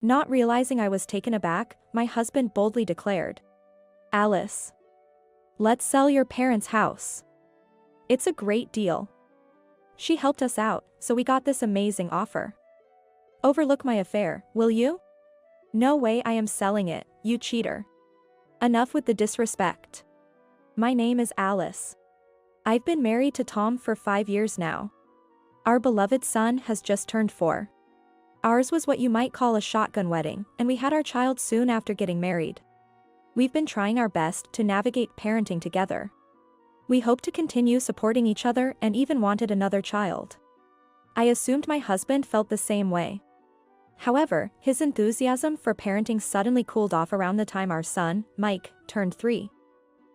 Not realizing I was taken aback, my husband boldly declared, "Alice, let's sell your parents' house. It's a great deal. She helped us out, so we got this amazing offer. Overlook my affair, will you?" "No way I am selling it, you cheater. Enough with the disrespect. My name is Alice. I've been married to Tom for 5 years now. Our beloved son has just turned 4. Ours was what you might call a shotgun wedding, and we had our child soon after getting married. We've been trying our best to navigate parenting together. We hope to continue supporting each other and even wanted another child." I assumed my husband felt the same way. However, his enthusiasm for parenting suddenly cooled off around the time our son, Mike, turned 3.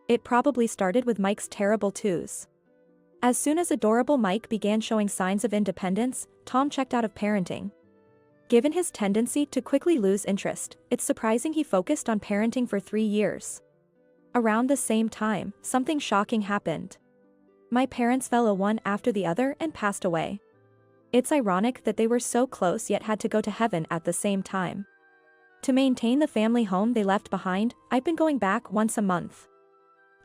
It probably started with Mike's terrible twos. As soon as adorable Mike began showing signs of independence, Tom checked out of parenting. Given his tendency to quickly lose interest, it's surprising he focused on parenting for 3 years. Around the same time, something shocking happened. My parents fell one after the other and passed away. It's ironic that they were so close yet had to go to heaven at the same time. To maintain the family home they left behind, I've been going back once a month.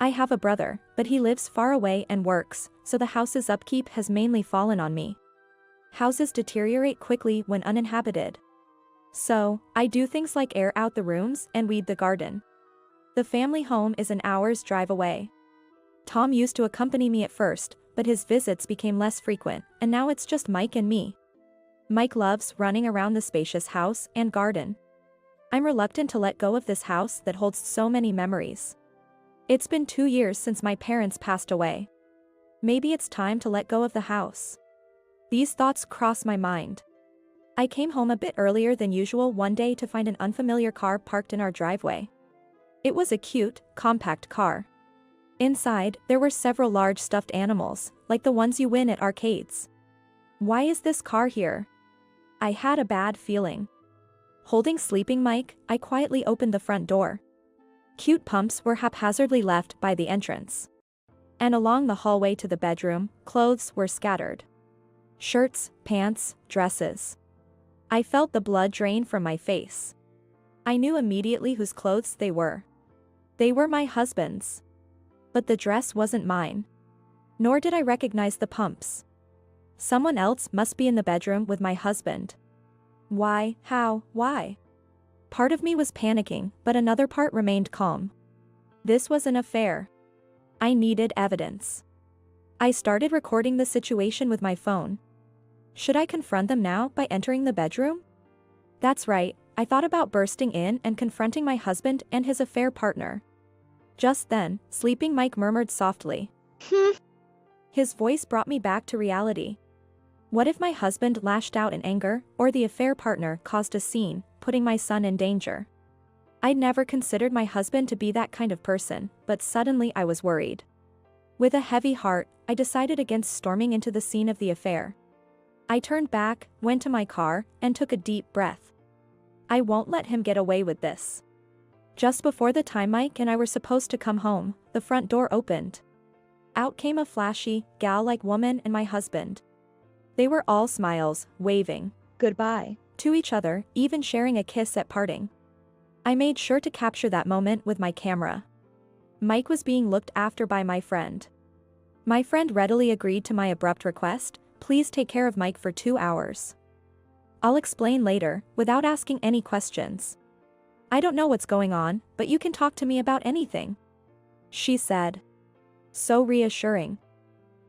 I have a brother, but he lives far away and works, so the house's upkeep has mainly fallen on me. Houses deteriorate quickly when uninhabited. So, I do things like air out the rooms and weed the garden. The family home is an hour's drive away. Tom used to accompany me at first, but his visits became less frequent, and now it's just Mike and me. Mike loves running around the spacious house and garden. I'm reluctant to let go of this house that holds so many memories. It's been 2 years since my parents passed away. Maybe it's time to let go of the house. These thoughts cross my mind. I came home a bit earlier than usual one day to find an unfamiliar car parked in our driveway. It was a cute, compact car. Inside, there were several large stuffed animals, like the ones you win at arcades. Why is this car here? I had a bad feeling. Holding sleeping Mike, I quietly opened the front door. Cute pumps were haphazardly left by the entrance. And along the hallway to the bedroom, clothes were scattered. Shirts, pants, dresses. I felt the blood drain from my face. I knew immediately whose clothes they were. They were my husband's. But the dress wasn't mine. Nor did I recognize the pumps. Someone else must be in the bedroom with my husband. Why, how, why? Part of me was panicking, but another part remained calm. This was an affair. I needed evidence. I started recording the situation with my phone. Should I confront them now by entering the bedroom? That's right, I thought about bursting in and confronting my husband and his affair partner. Just then, sleeping Mike murmured softly. His voice brought me back to reality. What if my husband lashed out in anger, or the affair partner caused a scene, putting my son in danger? I'd never considered my husband to be that kind of person, but suddenly I was worried. With a heavy heart, I decided against storming into the scene of the affair. I turned back, went to my car, and took a deep breath. I won't let him get away with this. Just before the time Mike and I were supposed to come home, the front door opened. Out came a flashy, gal-like woman and my husband. They were all smiles, waving goodbye to each other, even sharing a kiss at parting. I made sure to capture that moment with my camera. Mike was being looked after by my friend. My friend readily agreed to my abrupt request, please take care of Mike for 2 hours. I'll explain later, without asking any questions. I don't know what's going on, but you can talk to me about anything, she said. So reassuring.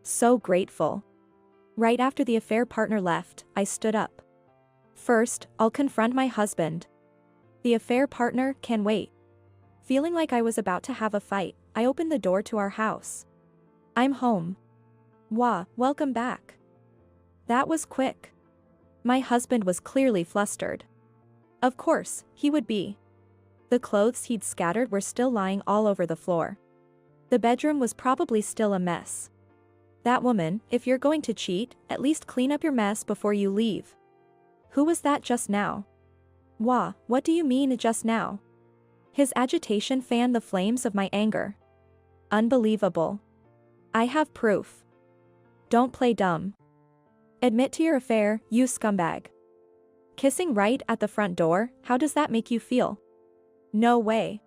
So grateful. Right after the affair partner left, I stood up. First, I'll confront my husband. The affair partner can wait. Feeling like I was about to have a fight, I opened the door to our house. I'm home. Wah, welcome back. That was quick. My husband was clearly flustered. Of course, he would be. The clothes he'd scattered were still lying all over the floor. The bedroom was probably still a mess. That woman, if you're going to cheat, at least clean up your mess before you leave. Who was that just now? Wah, what do you mean just now? His agitation fanned the flames of my anger. Unbelievable. I have proof. Don't play dumb. Admit to your affair, you scumbag. Kissing right at the front door, how does that make you feel? No way.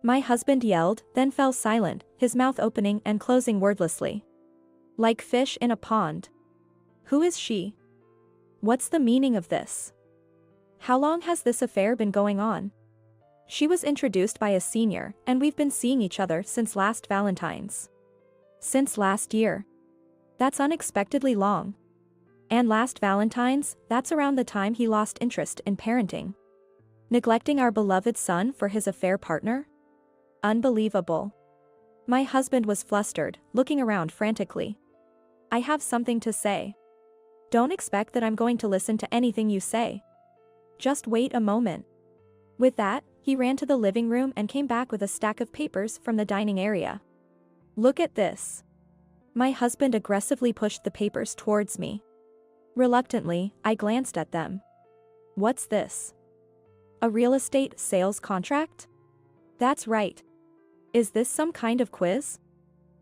My husband yelled, then fell silent, his mouth opening and closing wordlessly. Like fish in a pond. Who is she? What's the meaning of this? How long has this affair been going on? She was introduced by a senior, and we've been seeing each other since last Valentine's. Since last year. That's unexpectedly long. And last Valentine's, that's around the time he lost interest in parenting. Neglecting our beloved son for his affair partner? Unbelievable. My husband was flustered, looking around frantically. I have something to say. Don't expect that I'm going to listen to anything you say. Just wait a moment. With that, he ran to the living room and came back with a stack of papers from the dining area. Look at this. My husband aggressively pushed the papers towards me. Reluctantly, I glanced at them. What's this? A real estate sales contract? That's right. Is this some kind of quiz?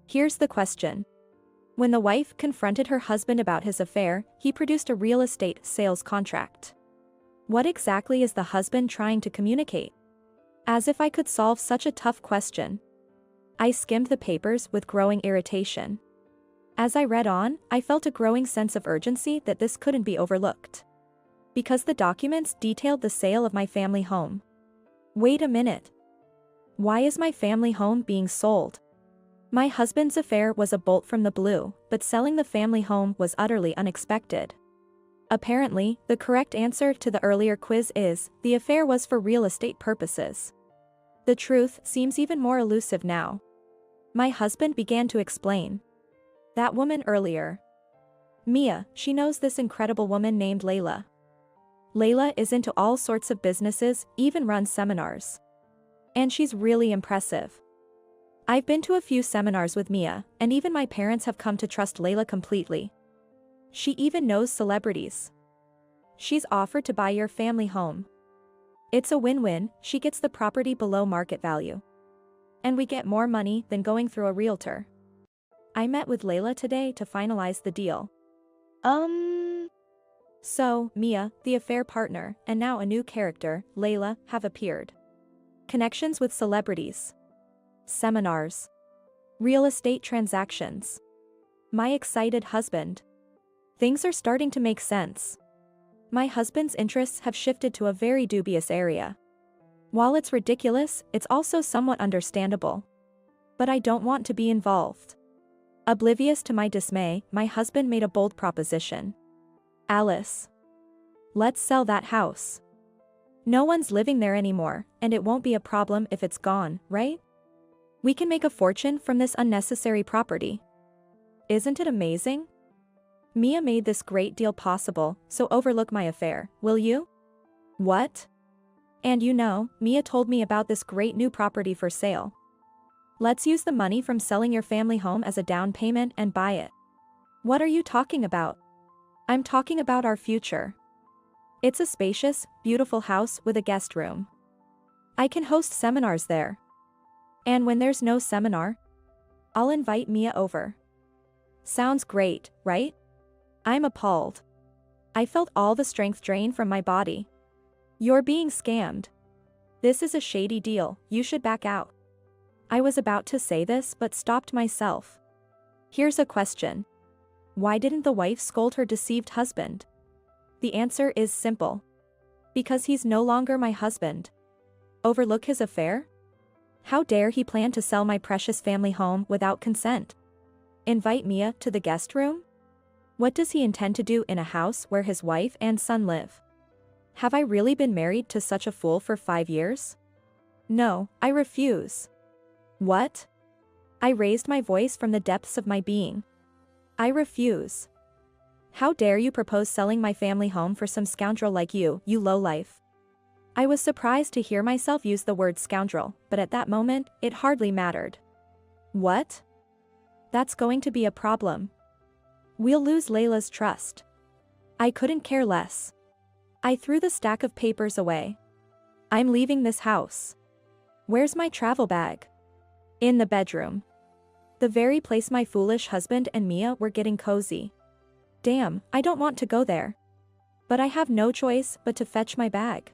Here's the question. When the wife confronted her husband about his affair, he produced a real estate sales contract. What exactly is the husband trying to communicate? As if I could solve such a tough question. I skimmed the papers with growing irritation. As I read on, I felt a growing sense of urgency that this couldn't be overlooked. Because the documents detailed the sale of my family home. Wait a minute. Why is my family home being sold? My husband's affair was a bolt from the blue, but selling the family home was utterly unexpected. Apparently, the correct answer to the earlier quiz is, the affair was for real estate purposes. The truth seems even more elusive now. My husband began to explain. That woman earlier. Mia, she knows this incredible woman named Layla. Layla is into all sorts of businesses, even runs seminars. And she's really impressive. I've been to a few seminars with Mia, and even my parents have come to trust Layla completely. She even knows celebrities. She's offered to buy your family home. It's a win-win, she gets the property below market value. And we get more money than going through a realtor. I met with Layla today to finalize the deal. So, Mia, the affair partner, and now a new character, Layla, have appeared. Connections with celebrities. Seminars. Real estate transactions. My excited husband. Things are starting to make sense. My husband's interests have shifted to a very dubious area. While it's ridiculous, it's also somewhat understandable. But I don't want to be involved. Oblivious to my dismay, my husband made a bold proposition. Alice. Let's sell that house. No one's living there anymore, and it won't be a problem if it's gone, right? We can make a fortune from this unnecessary property. Isn't it amazing? Mia made this great deal possible, so overlook my affair, will you? What? And you know, Mia told me about this great new property for sale. Let's use the money from selling your family home as a down payment and buy it. What are you talking about? I'm talking about our future. It's a spacious, beautiful house with a guest room. I can host seminars there. And when there's no seminar, I'll invite Mia over. Sounds great, right? I'm appalled. I felt all the strength drain from my body. You're being scammed. This is a shady deal, you should back out. I was about to say this but stopped myself. Here's a question. Why didn't the wife scold her deceived husband? The answer is simple. Because he's no longer my husband. Overlook his affair? How dare he plan to sell my precious family home without consent? Invite Mia to the guest room? What does he intend to do in a house where his wife and son live? Have I really been married to such a fool for 5 years? No, I refuse. What? I raised my voice from the depths of my being. I refuse. How dare you propose selling my family home for some scoundrel like you lowlife? I was surprised to hear myself use the word scoundrel, but at that moment, it hardly mattered. What? That's going to be a problem. We'll lose Layla's trust. I couldn't care less. I threw the stack of papers away. I'm leaving this house. Where's my travel bag? In the bedroom. The very place my foolish husband and Mia were getting cozy. Damn, I don't want to go there. But I have no choice but to fetch my bag.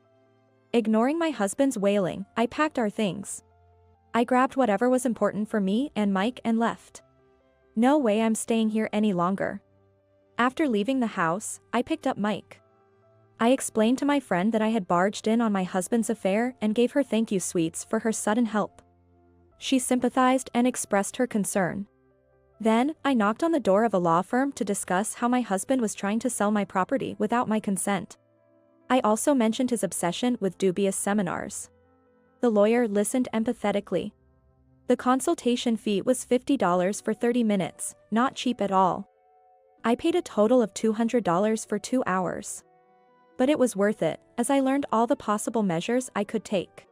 Ignoring my husband's wailing, I packed our things. I grabbed whatever was important for me and Mike and left. No way I'm staying here any longer. After leaving the house, I picked up Mike. I explained to my friend that I had barged in on my husband's affair and gave her thank you sweets for her sudden help. She sympathized and expressed her concern. Then, I knocked on the door of a law firm to discuss how my husband was trying to sell my property without my consent. I also mentioned his obsession with dubious seminars. The lawyer listened empathetically. The consultation fee was $50 for 30 minutes, not cheap at all. I paid a total of $200 for 2 hours. But it was worth it, as I learned all the possible measures I could take.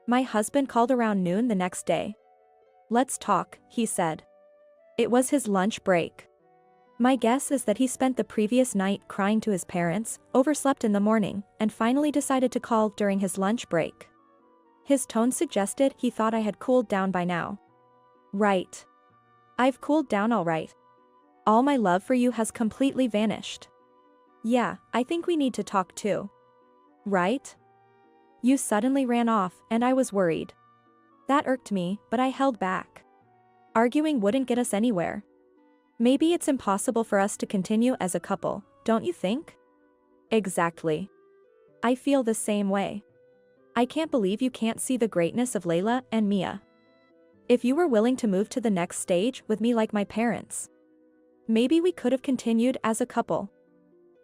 My husband called around noon the next day. "Let's talk," he said. It was his lunch break. My guess is that he spent the previous night crying to his parents, overslept in the morning, and finally decided to call during his lunch break. His tone suggested he thought I had cooled down by now. Right. I've cooled down all right. All my love for you has completely vanished. Yeah, I think we need to talk too. Right? You suddenly ran off, and I was worried. That irked me, but I held back. Arguing wouldn't get us anywhere. Maybe it's impossible for us to continue as a couple, don't you think? Exactly. I feel the same way. I can't believe you can't see the greatness of Layla and Mia. If you were willing to move to the next stage with me like my parents, maybe we could have continued as a couple.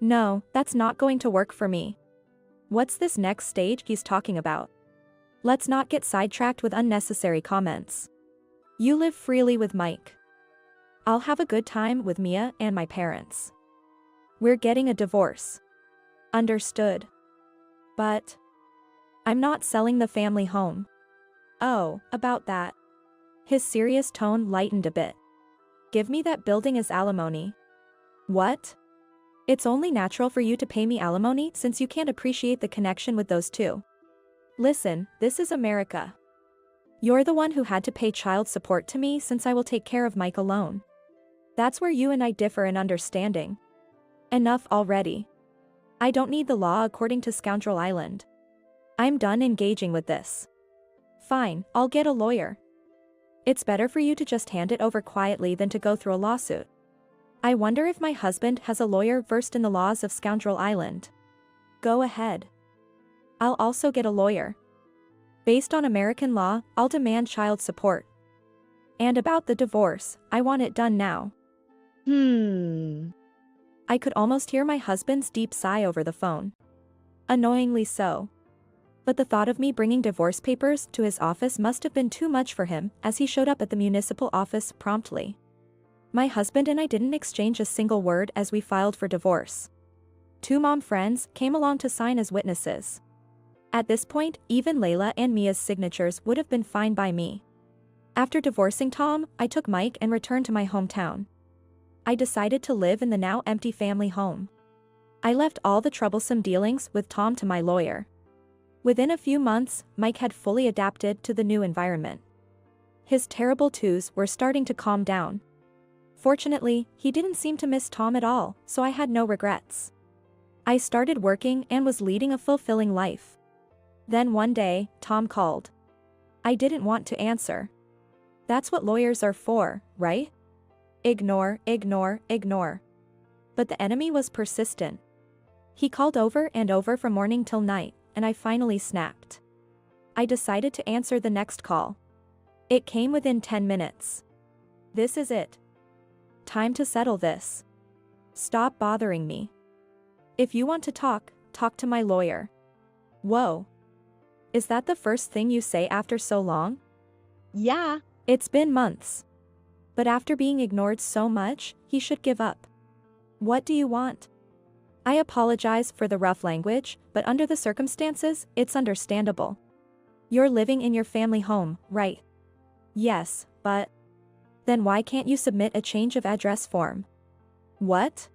No, that's not going to work for me. What's this next stage he's talking about? Let's not get sidetracked with unnecessary comments. You live freely with Mike. I'll have a good time with Mia and my parents. We're getting a divorce. Understood. But I'm not selling the family home. Oh, about that. His serious tone lightened a bit. Give me that building as alimony. What? It's only natural for you to pay me alimony since you can't appreciate the connection with those two. Listen, this is America. You're the one who had to pay child support to me since I will take care of Mike alone. That's where you and I differ in understanding. Enough already. I don't need the law according to Scoundrel Island. I'm done engaging with this. Fine, I'll get a lawyer. It's better for you to just hand it over quietly than to go through a lawsuit. I wonder if my husband has a lawyer versed in the laws of Scoundrel Island. Go ahead. I'll also get a lawyer. Based on American law, I'll demand child support. And about the divorce, I want it done now. I could almost hear my husband's deep sigh over the phone. Annoyingly so. But the thought of me bringing divorce papers to his office must have been too much for him, as he showed up at the municipal office promptly. My husband and I didn't exchange a single word as we filed for divorce. 2 mom friends came along to sign as witnesses. At this point, even Layla and Mia's signatures would have been fine by me. After divorcing Tom, I took Mike and returned to my hometown. I decided to live in the now empty family home. I left all the troublesome dealings with Tom to my lawyer. Within a few months, Mike had fully adapted to the new environment. His terrible twos were starting to calm down. Fortunately, he didn't seem to miss Tom at all, so I had no regrets. I started working and was leading a fulfilling life. Then one day, Tom called. I didn't want to answer. That's what lawyers are for, right? Ignore, ignore, ignore. But the enemy was persistent. He called over and over from morning till night, and I finally snapped. I decided to answer the next call. It came within 10 minutes. This is it. Time to settle this. Stop bothering me. If you want to talk, talk to my lawyer. Whoa. Is that the first thing you say after so long? Yeah. It's been months. But after being ignored so much, he should give up. What do you want? I apologize for the rough language, but under the circumstances, it's understandable. You're living in your family home, right? Yes, but then why can't you submit a change of address form? What?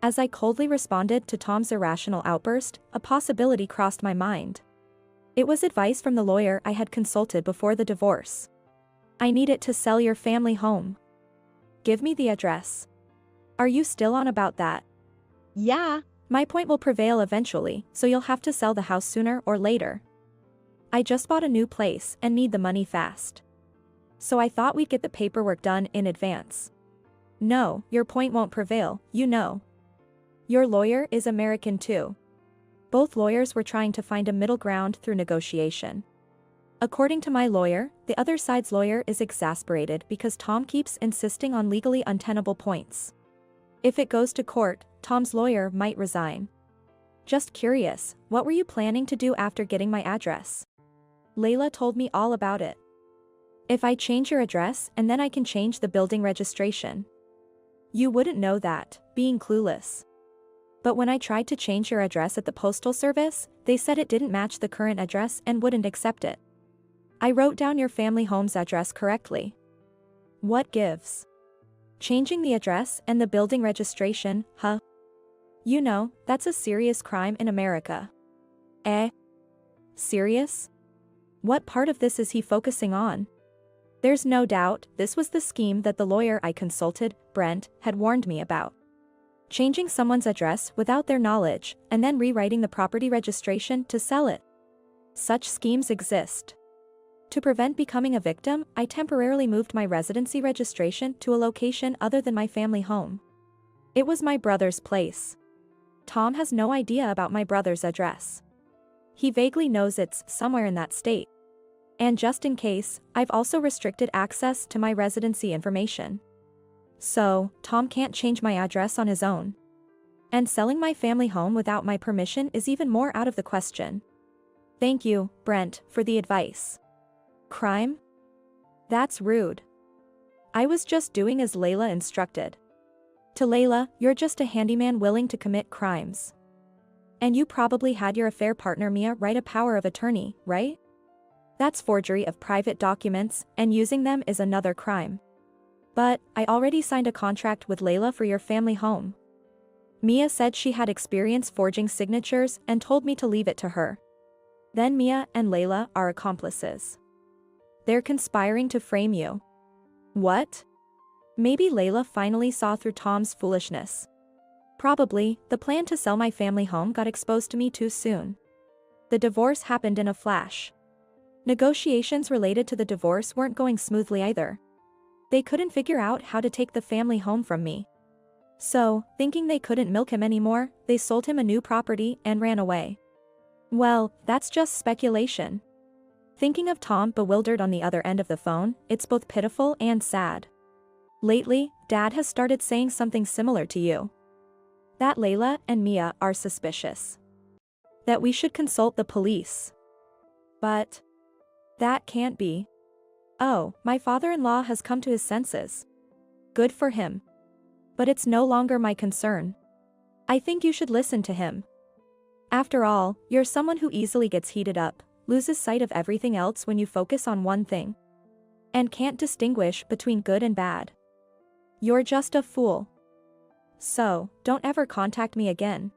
As I coldly responded to Tom's irrational outburst, a possibility crossed my mind. It was advice from the lawyer I had consulted before the divorce. I need it to sell your family home. Give me the address. Are you still on about that? Yeah. My point will prevail eventually, so you'll have to sell the house sooner or later. I just bought a new place and need the money fast. So I thought we'd get the paperwork done in advance. No, your point won't prevail, you know. Your lawyer is American too. Both lawyers were trying to find a middle ground through negotiation. According to my lawyer, the other side's lawyer is exasperated because Tom keeps insisting on legally untenable points. If it goes to court, Tom's lawyer might resign. Just curious, what were you planning to do after getting my address? Layla told me all about it. If I change your address and then I can change the building registration. You wouldn't know that, being clueless. But when I tried to change your address at the postal service, they said it didn't match the current address and wouldn't accept it. I wrote down your family home's address correctly. What gives? Changing the address and the building registration, huh? You know, that's a serious crime in America. Eh? Serious? What part of this is he focusing on? There's no doubt, this was the scheme that the lawyer I consulted, Brent, had warned me about. Changing someone's address without their knowledge, and then rewriting the property registration to sell it. Such schemes exist. To prevent becoming a victim, I temporarily moved my residency registration to a location other than my family home. It was my brother's place. Tom has no idea about my brother's address. He vaguely knows it's somewhere in that state. And just in case, I've also restricted access to my residency information. So, Tom can't change my address on his own. And selling my family home without my permission is even more out of the question. Thank you, Brent, for the advice. Crime? That's rude. I was just doing as Layla instructed. To Layla, you're just a handyman willing to commit crimes. And you probably had your affair partner Mia write a power of attorney, right? That's forgery of private documents, and using them is another crime. But, I already signed a contract with Layla for your family home. Mia said she had experience forging signatures and told me to leave it to her. Then Mia and Layla are accomplices. They're conspiring to frame you. What? Maybe Layla finally saw through Tom's foolishness. Probably, the plan to sell my family home got exposed to me too soon. The divorce happened in a flash. Negotiations related to the divorce weren't going smoothly either. They couldn't figure out how to take the family home from me. So, thinking they couldn't milk him anymore, they sold him a new property and ran away. Well, that's just speculation. Thinking of Tom bewildered on the other end of the phone, it's both pitiful and sad. Lately, Dad has started saying something similar to you. That Layla and Mia are suspicious. That we should consult the police. But that can't be. Oh, my father-in-law has come to his senses. Good for him. But it's no longer my concern. I think you should listen to him. After all, you're someone who easily gets heated up, loses sight of everything else when you focus on one thing. And can't distinguish between good and bad. You're just a fool. So, don't ever contact me again.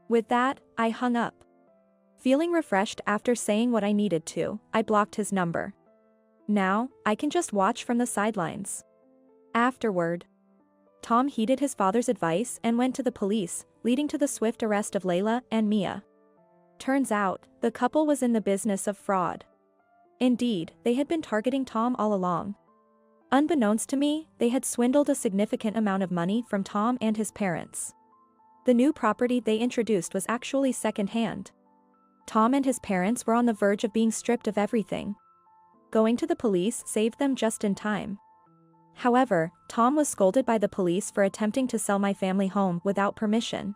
With that, I hung up. Feeling refreshed after saying what I needed to, I blocked his number. Now, I can just watch from the sidelines. Afterward, Tom heeded his father's advice and went to the police, leading to the swift arrest of Layla and Mia. Turns out, the couple was in the business of fraud. Indeed, they had been targeting Tom all along. Unbeknownst to me, they had swindled a significant amount of money from Tom and his parents. The new property they introduced was actually second-hand. Tom and his parents were on the verge of being stripped of everything. Going to the police saved them just in time. However, Tom was scolded by the police for attempting to sell my family home without permission.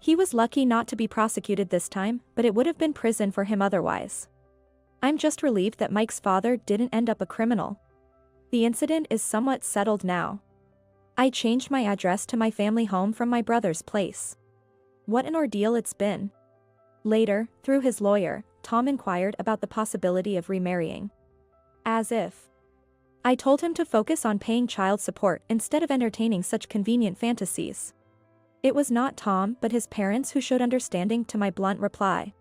He was lucky not to be prosecuted this time, but it would have been prison for him otherwise. I'm just relieved that Mike's father didn't end up a criminal. The incident is somewhat settled now. I changed my address to my family home from my brother's place. What an ordeal it's been. Later, through his lawyer, Tom inquired about the possibility of remarrying. As if. I told him to focus on paying child support instead of entertaining such convenient fantasies. It was not Tom but his parents who showed understanding to my blunt reply.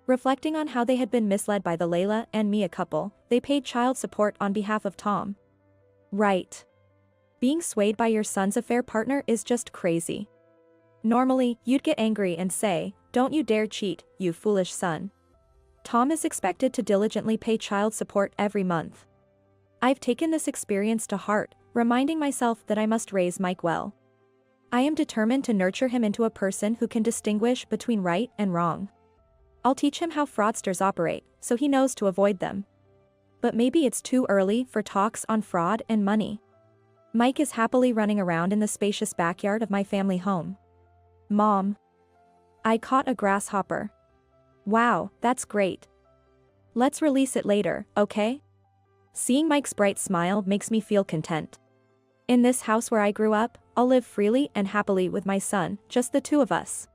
Reflecting on how they had been misled by the Layla and Mia couple, they paid child support on behalf of Tom. Right. Being swayed by your son's affair partner is just crazy. Normally, you'd get angry and say, "Don't you dare cheat, you foolish son." Tom is expected to diligently pay child support every month. I've taken this experience to heart, reminding myself that I must raise Mike well. I am determined to nurture him into a person who can distinguish between right and wrong. I'll teach him how fraudsters operate, so he knows to avoid them. But maybe it's too early for talks on fraud and money. Mike is happily running around in the spacious backyard of my family home. Mom. I caught a grasshopper. Wow, that's great. Let's release it later, okay? Seeing Mike's bright smile makes me feel content. In this house where I grew up, I'll live freely and happily with my son, just the two of us.